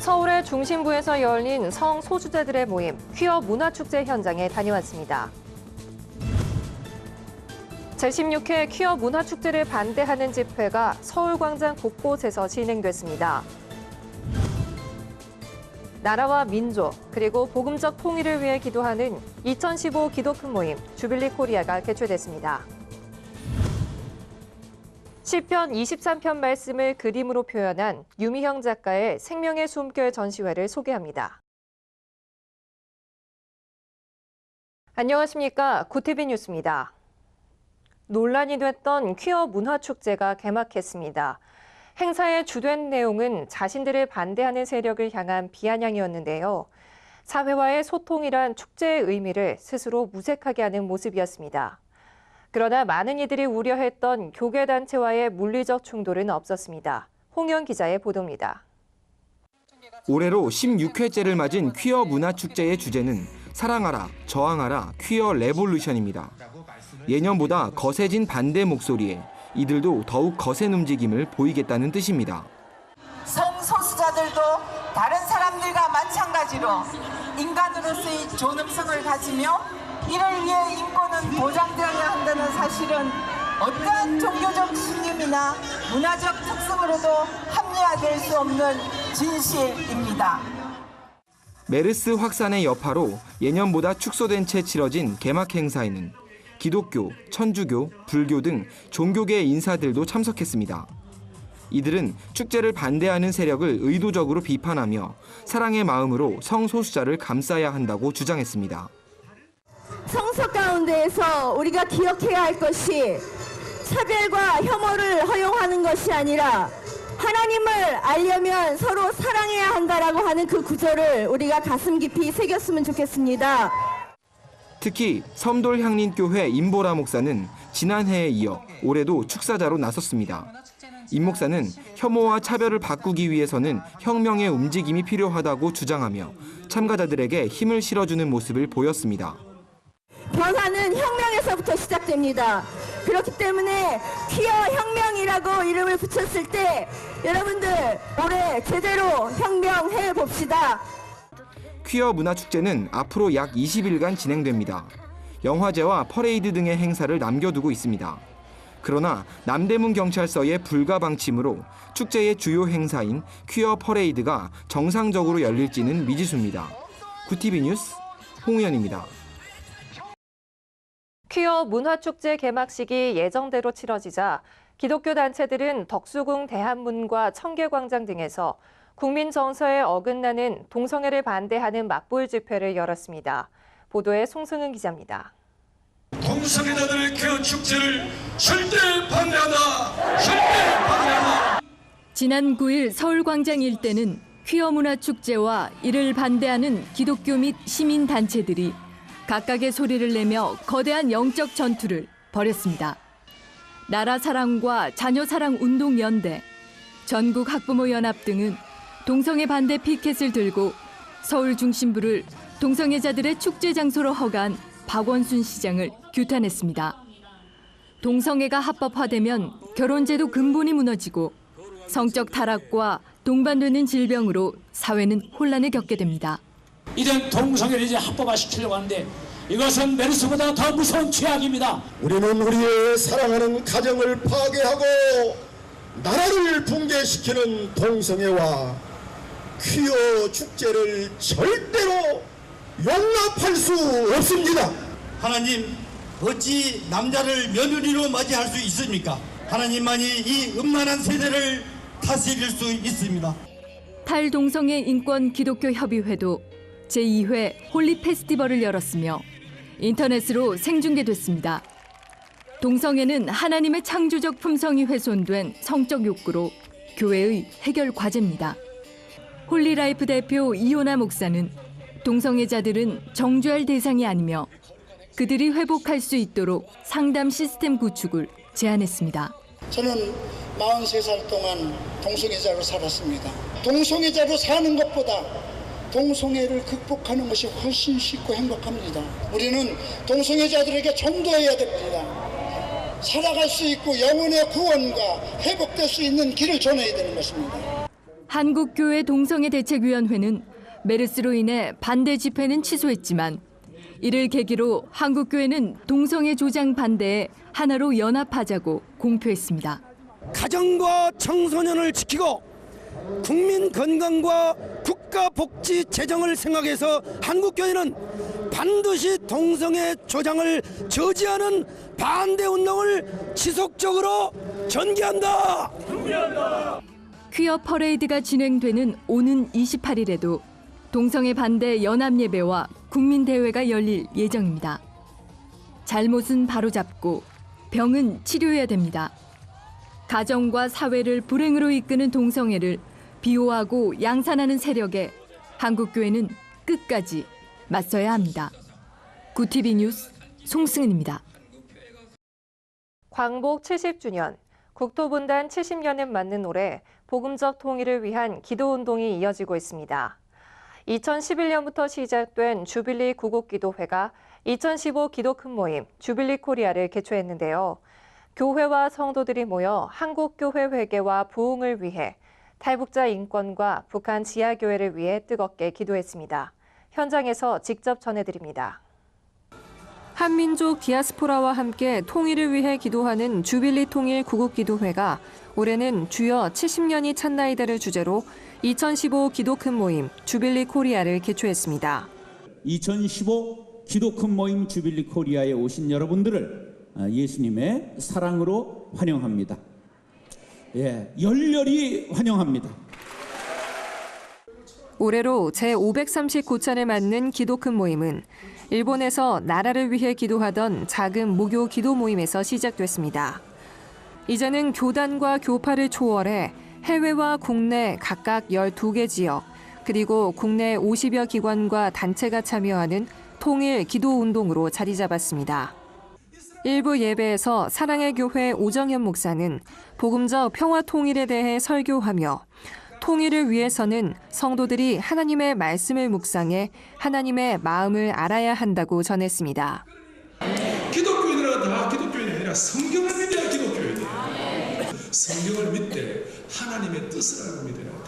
서울의 중심부에서 열린 성소수자들의 모임, 퀴어 문화축제 현장에 다녀왔습니다. 제16회 퀴어 문화축제를 반대하는 집회가 서울광장 곳곳에서 진행됐습니다. 나라와 민족, 그리고 복음적 통일을 위해 기도하는 2015 기도 큰 모임, 주빌리 코리아가 개최됐습니다. 시편 23편 말씀을 그림으로 표현한 유미형 작가의 생명의 숨결 전시회를 소개합니다. 안녕하십니까. 구티비 뉴스입니다. 논란이 됐던 퀴어 문화축제가 개막했습니다. 행사의 주된 내용은 자신들을 반대하는 세력을 향한 비아냥이었는데요. 사회와의 소통이란 축제의 의미를 스스로 무색하게 하는 모습이었습니다. 그러나 많은 이들이 우려했던 교계단체와의 물리적 충돌은 없었습니다. 홍현 기자의 보도입니다. 올해로 16회째를 맞은 퀴어 문화축제의 주제는 사랑하라, 저항하라, 퀴어 레볼루션입니다. 예년보다 거세진 반대 목소리에 이들도 더욱 거센 움직임을 보이겠다는 뜻입니다. 성소수자들도 다른 사람들과 마찬가지로 인간으로서의 존엄성을 가지며 이를 위해 인권은 보장되어야 한다는 사실은 어떠한 종교적 신념이나 문화적 특성으로도 합리화될 수 없는 진실입니다. 메르스 확산의 여파로 예년보다 축소된 채 치러진 개막 행사에는 기독교, 천주교, 불교 등 종교계 인사들도 참석했습니다. 이들은 축제를 반대하는 세력을 의도적으로 비판하며 사랑의 마음으로 성소수자를 감싸야 한다고 주장했습니다. 성서 가운데에서 우리가 기억해야 할 것이 차별과 혐오를 허용하는 것이 아니라 하나님을 알려면 서로 사랑해야 한다라고 하는 그 구절을 우리가 가슴 깊이 새겼으면 좋겠습니다. 특히 섬돌향린교회 임보라 목사는 지난해에 이어 올해도 축사자로 나섰습니다. 임 목사는 혐오와 차별을 바꾸기 위해서는 혁명의 움직임이 필요하다고 주장하며 참가자들에게 힘을 실어주는 모습을 보였습니다. 변화는 혁명에서부터 시작됩니다. 그렇기 때문에 퀴어 혁명이라고 이름을 붙였을 때 여러분들 올해 제대로 혁명해 봅시다. 퀴어 문화축제는 앞으로 약 20일간 진행됩니다. 영화제와 퍼레이드 등의 행사를 남겨두고 있습니다. 그러나 남대문 경찰서의 불가 방침으로 축제의 주요 행사인 퀴어 퍼레이드가 정상적으로 열릴지는 미지수입니다. 구티비 뉴스 홍우연입니다. 퀴어 문화축제 개막식이 예정대로 치러지자 기독교 단체들은 덕수궁 대한문과 청계광장 등에서 국민 정서에 어긋나는 동성애를 반대하는 맞불 집회를 열었습니다. 보도에 송승은 기자입니다. 동성애자들의 퀴어 축제를 절대 반대한다! 절대 반대한다! 지난 9일 서울광장 일대는 퀴어 문화축제와 이를 반대하는 기독교 및 시민단체들이 각각의 소리를 내며 거대한 영적 전투를 벌였습니다. 나라 사랑과 자녀 사랑 운동연대, 전국 학부모 연합 등은 동성애 반대 피켓을 들고 서울 중심부를 동성애자들의 축제 장소로 허가한 박원순 시장을 규탄했습니다. 동성애가 합법화되면 결혼제도 근본이 무너지고 성적 타락과 동반되는 질병으로 사회는 혼란을 겪게 됩니다. 이런 동성애를 이제 합법화시키려고 하는데 이것은 메르스보다 더 무서운 죄악입니다. 우리는 우리의 사랑하는 가정을 파괴하고 나라를 붕괴시키는 동성애와 퀴어 축제를 절대로 용납할 수 없습니다. 하나님, 어찌 남자를 며느리로 맞이할 수 있습니까? 하나님만이 이 음란한 세대를 다스릴 수 있습니다. 탈동성애 인권 기독교 협의회도 제2회 홀리 페스티벌을 열었으며 인터넷으로 생중계됐습니다. 동성애는 하나님의 창조적 품성이 훼손된 성적 욕구로 교회의 해결 과제입니다. 홀리라이프 대표 이호나 목사는 동성애자들은 정죄할 대상이 아니며 그들이 회복할 수 있도록 상담 시스템 구축을 제안했습니다. 저는 43살 동안 동성애자로 살았습니다. 동성애자로 사는 것보다 동성애를 극복하는 것이 훨씬 쉽고 행복합니다. 우리는 동성애자들에게 전도해야 됩니다. 살아갈 수 있고 영혼의 구원과 회복될 수 있는 길을 전해야 되는 것입니다. 한국교회 동성애대책위원회는 메르스로 인해 반대 집회는 취소했지만 이를 계기로 한국교회는 동성애 조장 반대에 하나로 연합하자고 공표했습니다. 가정과 청소년을 지키고 국민 건강과 국가 복지 재정을 생각해서 한국교회는 반드시 동성애 조장을 저지하는 반대 운동을 지속적으로 전개한다. 퀴어 퍼레이드가 진행되는 오는 28일에도 동성애 반대 연합 예배와 국민대회가 열릴 예정입니다. 잘못은 바로잡고 병은 치료해야 됩니다. 가정과 사회를 불행으로 이끄는 동성애를 비호하고 양산하는 세력에 한국교회는 끝까지 맞서야 합니다. 구TV 뉴스 송승은입니다. 광복 70주년, 국토분단 70년을 맞는 올해 복음적 통일을 위한 기도운동이 이어지고 있습니다. 2011년부터 시작된 주빌리 구국기도회가 2015 기도 큰 모임 주빌리 코리아를 개최했는데요. 교회와 성도들이 모여 한국교회 회개와 부흥을 위해 탈북자 인권과 북한 지하교회를 위해 뜨겁게 기도했습니다. 현장에서 직접 전해드립니다. 한민족 디아스포라와 함께 통일을 위해 기도하는 주빌리 통일 구국기도회가 올해는 주여 70년이 찬 나이다를 주제로 2015 기도 큰 모임 주빌리 코리아를 개최했습니다. 2015 기도 큰 모임 주빌리 코리아에 오신 여러분들을 예수님의 사랑으로 환영합니다. 열렬히 환영합니다. 올해로 제539차를 맞는 기도 큰 모임은 일본에서 나라를 위해 기도하던 작은 무교 기도 모임에서 시작됐습니다. 이제는 교단과 교파를 초월해 해외와 국내 각각 12개 지역, 그리고 국내 50여 기관과 단체가 참여하는 통일 기도 운동으로 자리 잡았습니다. 일부 예배에서 사랑의 교회 오정현 목사는 복음적 평화 통일에 대해 설교하며 통일을 위해서는 성도들이 하나님의 말씀을 묵상해 하나님의 마음을 알아야 한다고 전했습니다. 기독교인들은 다 기독교인이 아니라 성경을 믿어야 기독교인이에요. 성경을 믿되 하나님의 뜻을 알고 믿어야 돼요.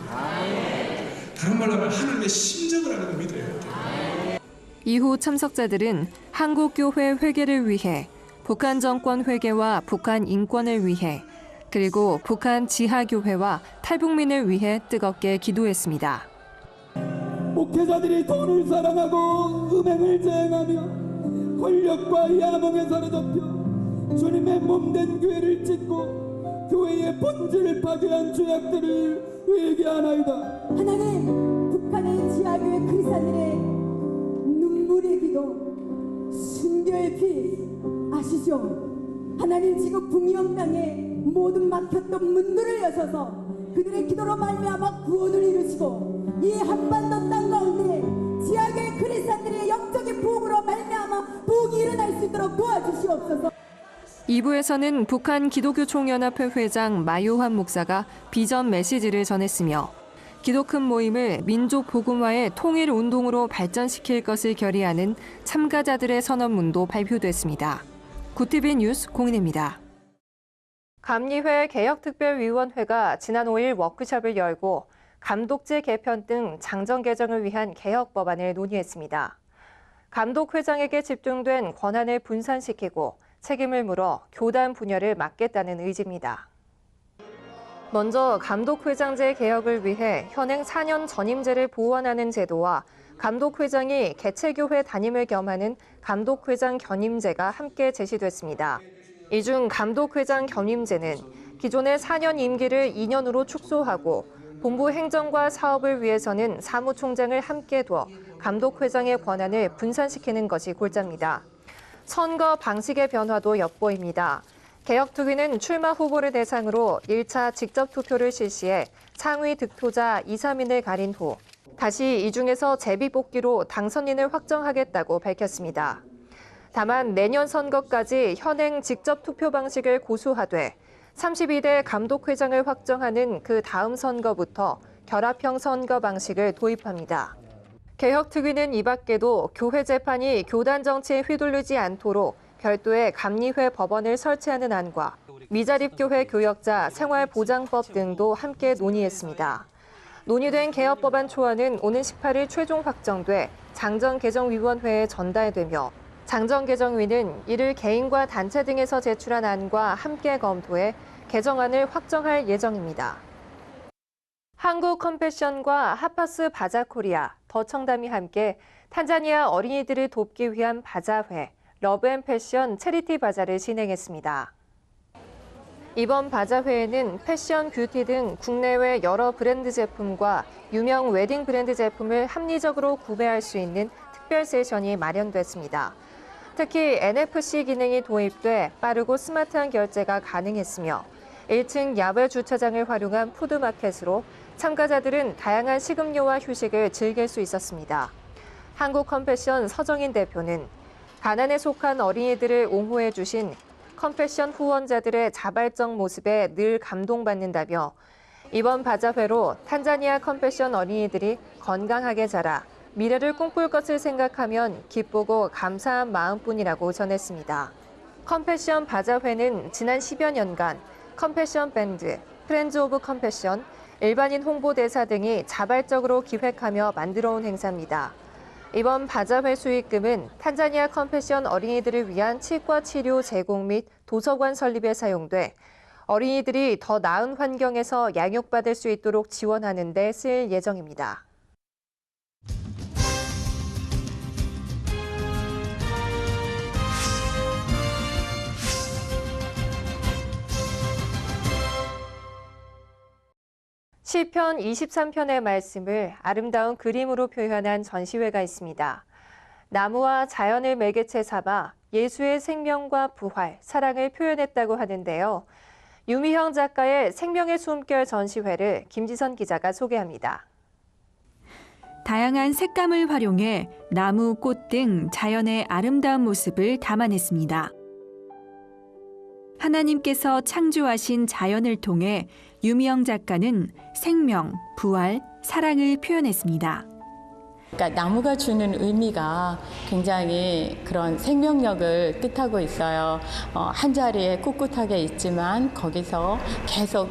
다른 말로 하면 하나님의 심정을 알고 믿어야 돼요. 이후 참석자들은 한국교회 회개를 위해, 북한 정권 회개와 북한 인권을 위해, 그리고 북한 지하교회와 탈북민을 위해 뜨겁게 기도했습니다. 목회자들이 돈을 사랑하고 음행을 제행하며 권력과 야망에 사로잡혀 주님의 몸된 교회를 찢고 교회의 본질을 파괴한 죄악들을 회개하나이다. 하나님, 북한의 지하교회 크리스찬들의 눈물의 기도, 순교의 피 아시죠? 하나님, 지금 북녘 땅에 모든 막혔던 문들을 여셔서 그들의 기도로 말미암아 구원을 이루시고 이 한반도 땅 가운데 지하교회 크리스찬들의 영적인 부흥으로 말미암아 부흥이 일어날 수 있도록 도와주시옵소서. 2부에서는 북한 기독교 총연합회 회장 마요한 목사가 비전 메시지를 전했으며 기도 큰 모임을 민족 복음화의 통일 운동으로 발전시킬 것을 결의하는 참가자들의 선언문도 발표됐습니다. 구TV 뉴스 공인입니다. 감리회 개혁특별위원회가 지난 5일 워크숍을 열고 감독제 개편 등 장정 개정을 위한 개혁 법안을 논의했습니다. 감독회장에게 집중된 권한을 분산시키고 책임을 물어 교단 분열을 막겠다는 의지입니다. 먼저 감독회장제 개혁을 위해 현행 4년 전임제를 보완하는 제도와 감독회장이 개체교회 담임을 겸하는 감독회장 견임제가 함께 제시됐습니다. 이 중 감독회장 견임제는 기존의 4년 임기를 2년으로 축소하고 본부 행정과 사업을 위해서는 사무총장을 함께 둬 감독회장의 권한을 분산시키는 것이 골자입니다. 선거 방식의 변화도 엿보입니다. 개혁특위는 출마 후보를 대상으로 1차 직접 투표를 실시해 상위 득표자 2, 3인을 가린 후 다시 이 중에서 제비뽑기로 당선인을 확정하겠다고 밝혔습니다. 다만 내년 선거까지 현행 직접 투표 방식을 고수하되 32대 감독회장을 확정하는 그 다음 선거부터 결합형 선거 방식을 도입합니다. 개혁특위는 이 밖에도 교회 재판이 교단 정치에 휘둘리지 않도록 별도의 감리회 법원을 설치하는 안과 미자립교회 교역자 생활보장법 등도 함께 논의했습니다. 논의된 개혁 법안 초안은 오는 18일 최종 확정돼 장정개정위원회에 전달되며 장정개정위는 이를 개인과 단체 등에서 제출한 안과 함께 검토해 개정안을 확정할 예정입니다. 한국 컴패션과 하파스 바자코리아, 더 청담이 함께 탄자니아 어린이들을 돕기 위한 바자회, 러브앤패션 체리티 바자를 진행했습니다. 이번 바자회에는 패션, 뷰티 등 국내외 여러 브랜드 제품과 유명 웨딩 브랜드 제품을 합리적으로 구매할 수 있는 특별 세션이 마련됐습니다. 특히 NFC 기능이 도입돼 빠르고 스마트한 결제가 가능했으며 1층 야외 주차장을 활용한 푸드마켓으로 참가자들은 다양한 식음료와 휴식을 즐길 수 있었습니다. 한국 컴패션 서정인 대표는 가난에 속한 어린이들을 옹호해 주신 컴패션 후원자들의 자발적 모습에 늘 감동받는다며 이번 바자회로 탄자니아 컴패션 어린이들이 건강하게 자라 미래를 꿈꿀 것을 생각하면 기쁘고 감사한 마음뿐이라고 전했습니다. 컴패션 바자회는 지난 10여 년간 컴패션 밴드, 프렌즈 오브 컴패션, 일반인 홍보대사 등이 자발적으로 기획하며 만들어온 행사입니다. 이번 바자회 수익금은 탄자니아 컴패션 어린이들을 위한 치과 치료 제공 및 도서관 설립에 사용돼 어린이들이 더 나은 환경에서 양육받을 수 있도록 지원하는 데 쓰일 예정입니다. 시편 23편의 말씀을 아름다운 그림으로 표현한 전시회가 있습니다. 나무와 자연을 매개체 삼아 예수의 생명과 부활, 사랑을 표현했다고 하는데요. 유미형 작가의 생명의 숨결 전시회를 김지선 기자가 소개합니다. 다양한 색감을 활용해 나무, 꽃 등 자연의 아름다운 모습을 담아냈습니다. 하나님께서 창조하신 자연을 통해 유미영 작가는 생명, 부활, 사랑을 표현했습니다. 그러니까 나무가 주는 의미가 굉장히 그런 생명력을 뜻하고 있어요. 한 자리에 꿋꿋하게 있지만 거기서 계속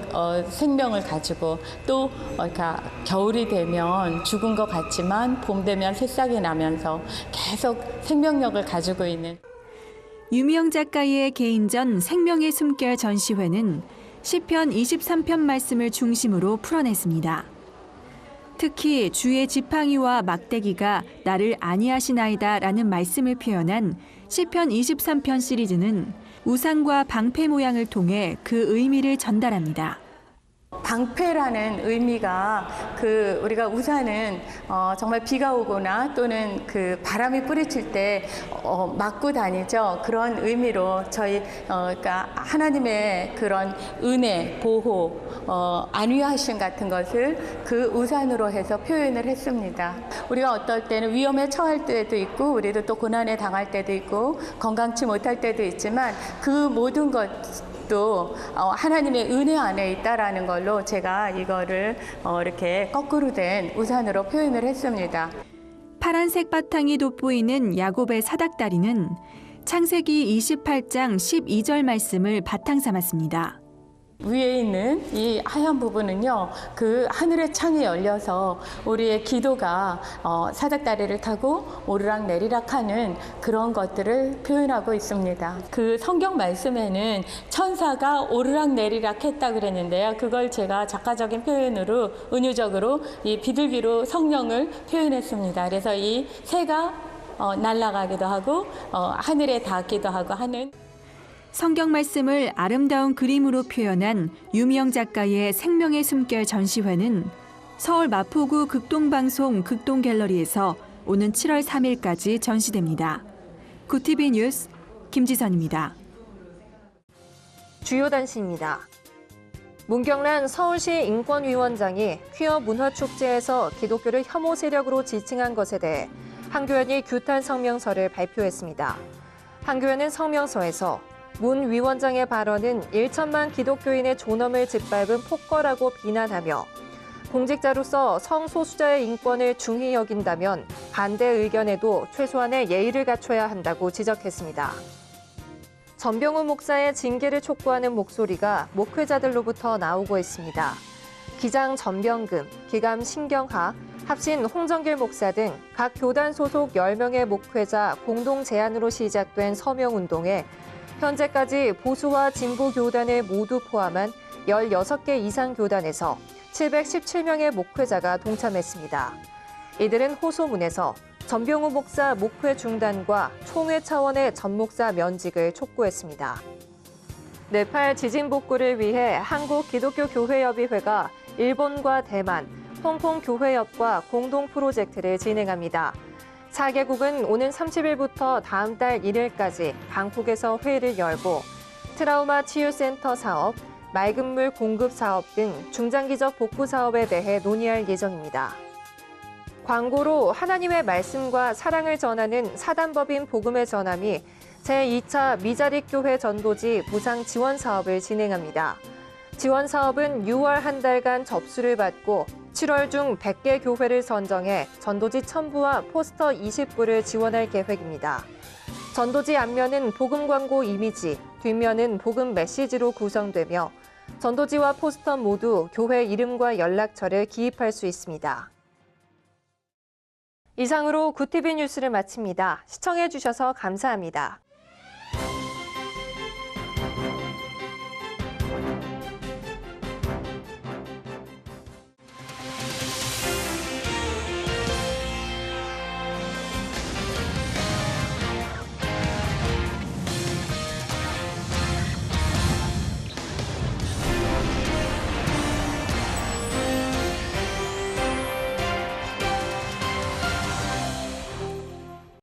생명을 가지고 또 그러니까 겨울이 되면 죽은 것 같지만 봄 되면 새싹이 나면서 계속 생명력을 가지고 있는 유미영 작가의 개인전 생명의 숨결 전시회는 시편 23편 말씀을 중심으로 풀어냈습니다. 특히 주의 지팡이와 막대기가 나를 안위하시나이다 라는 말씀을 표현한 시편 23편 시리즈는 우산과 방패 모양을 통해 그 의미를 전달합니다. 방패라는 의미가 우리가 우산은 정말 비가 오거나 또는 바람이 뿌리칠 때 맞고 다니죠. 그런 의미로 저희 그러니까 하나님의 그런 은혜, 보호, 안위하심 같은 것을 그 우산으로 해서 표현을 했습니다. 우리가 어떨 때는 위험에 처할 때도 있고 우리도 또 고난에 당할 때도 있고 건강치 못할 때도 있지만 그 모든 또 하나님의 은혜 안에 있다라는 걸로 제가 이거를 이렇게 거꾸로 된 우산으로 표현을 했습니다. 파란색 바탕이 돋보이는 야곱의 사닥다리는 창세기 28장 12절 말씀을 바탕 삼았습니다. 위에 있는 이 하얀 부분은요, 그 하늘의 창이 열려서 우리의 기도가 사닥다리를 타고 오르락 내리락 하는 그런 것들을 표현하고 있습니다. 그 성경 말씀에는 천사가 오르락 내리락 했다 그랬는데요. 그걸 제가 작가적인 표현으로 은유적으로 이 비둘기로 성령을 표현했습니다. 그래서 이 새가 날아가기도 하고 하늘에 닿기도 하고 하는 성경 말씀을 아름다운 그림으로 표현한 유미영 작가의 생명의 숨결 전시회는 서울 마포구 극동방송 극동갤러리에서 오는 7월 3일까지 전시됩니다. 구TV 뉴스 김지선입니다. 주요 단신입니다. 문경란 서울시 인권위원장이 퀴어 문화축제에서 기독교를 혐오 세력으로 지칭한 것에 대해 한교연이 규탄 성명서를 발표했습니다. 한교연은 성명서에서 문 위원장의 발언은 1천만 기독교인의 존엄을 짓밟은 폭거라고 비난하며 공직자로서 성소수자의 인권을 중히 여긴다면 반대 의견에도 최소한의 예의를 갖춰야 한다고 지적했습니다. 전병훈 목사의 징계를 촉구하는 목소리가 목회자들로부터 나오고 있습니다. 기장 전병금, 기감 신경하, 합신 홍정길 목사 등 각 교단 소속 10명의 목회자 공동 제안으로 시작된 서명운동에 현재까지 보수와 진보 교단을 모두 포함한 16개 이상 교단에서 717명의 목회자가 동참했습니다. 이들은 호소문에서 전병우 목사 목회 중단과 총회 차원의 전 목사 면직을 촉구했습니다. 네팔 지진 복구를 위해 한국기독교교회협의회가 일본과 대만, 홍콩 교회협과 공동 프로젝트를 진행합니다. 4개국은 오는 30일부터 다음 달 1일까지 방콕에서 회의를 열고 트라우마 치유센터 사업, 맑은 물 공급 사업 등 중장기적 복구 사업에 대해 논의할 예정입니다. 광고로 하나님의 말씀과 사랑을 전하는 사단법인 복음의 전함이 제2차 미자립교회 전도지 무상 지원 사업을 진행합니다. 지원 사업은 6월 한 달간 접수를 받고 7월 중 100개 교회를 선정해 전도지 첨부와 포스터 20부를 지원할 계획입니다. 전도지 앞면은 복음 광고 이미지, 뒷면은 복음 메시지로 구성되며 전도지와 포스터 모두 교회 이름과 연락처를 기입할 수 있습니다. 이상으로 굿TV 뉴스를 마칩니다. 시청해주셔서 감사합니다.